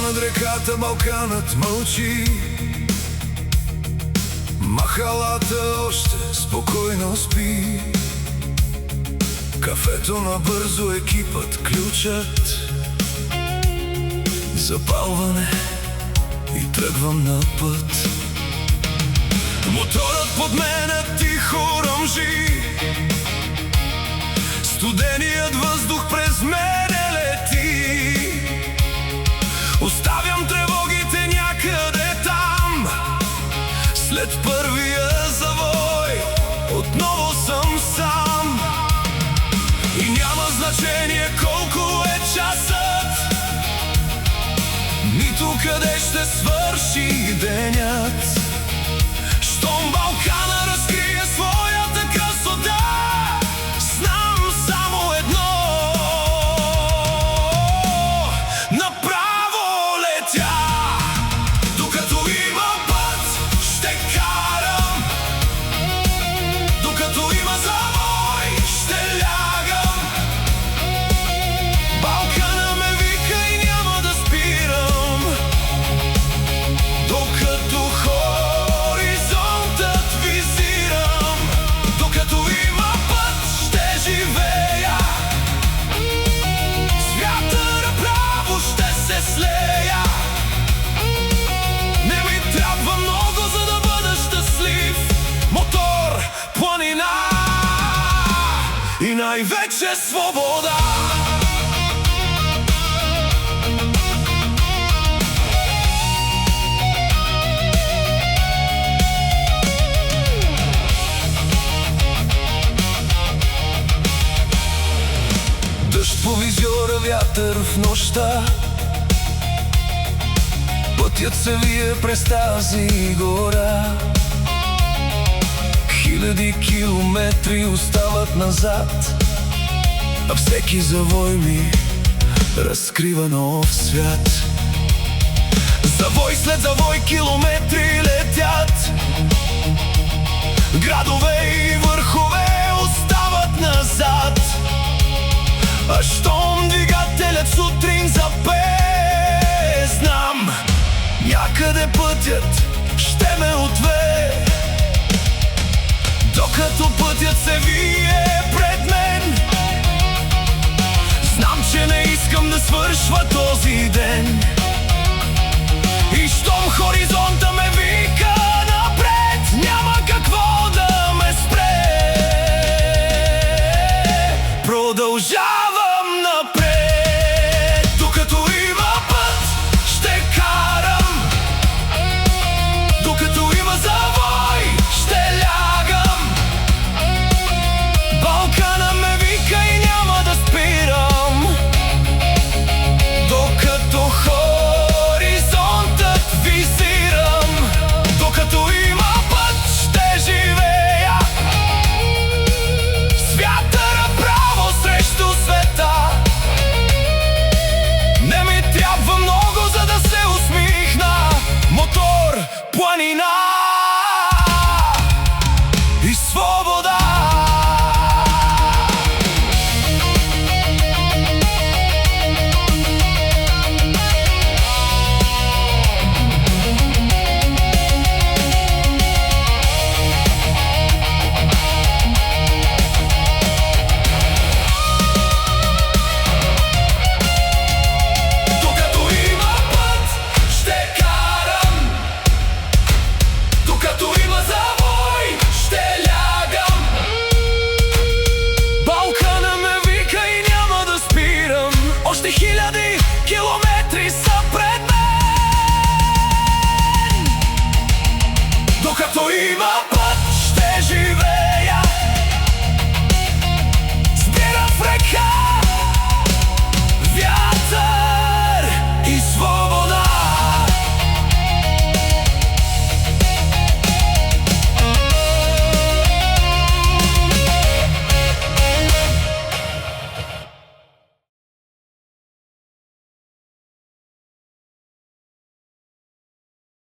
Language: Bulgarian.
Над реката Балканът мълчи, махалата още спокойно спи. Кафето набързо, екипът ключът, запалване и тръгвам на път. Моторът под мене тихо ръмжи, студеният въздух през мене лети. Оставям тревогите някъде там, след първия завой отново съм сам. И няма значение колко е часът, нито къде ще свърши денят. Щом Балкана разкрие своята красота, знам само едно: направо летя. Докато има път, ще карам, докато има завой, ще лягам. Балкана ме вика и няма да спирам, докато хоризонтът визирам. Докато има път, ще живея, с вятъра право ще се слея. Не ми трябва много, за да бъда щастлив. Мотор, планина и най-вече свобода. Дъжд по визиора, вятър в нощта, пътят се вие през тази гора. Хиляди километри остават назад, а всеки завой ми разкрива нов свят. Завой след завой километри летят, градове и върхове остават назад. А щом двигателят сутрин запее, знам, някъде пътят ще ме отвее. Докато пътят се вие пред мен, знам, че не искам да свършва този ден. И щом хоризонта ме вика напред, няма какво да ме спре. Продължавам напред. Докато има път, ще карам, докато има завой, ще лягам. Балкана ме вика и няма да спирам, докато хоризонтът визирам. Докато има път, ще живея, с вятъра право срещу света. Не ми трябва много, за да се усмихна. Мотор, планина и свобода. Докато има път, ще карам, докато има завой, ще лягам. Балкана ме вика и няма да спирам, още хиляди километри са пред мен. Докато има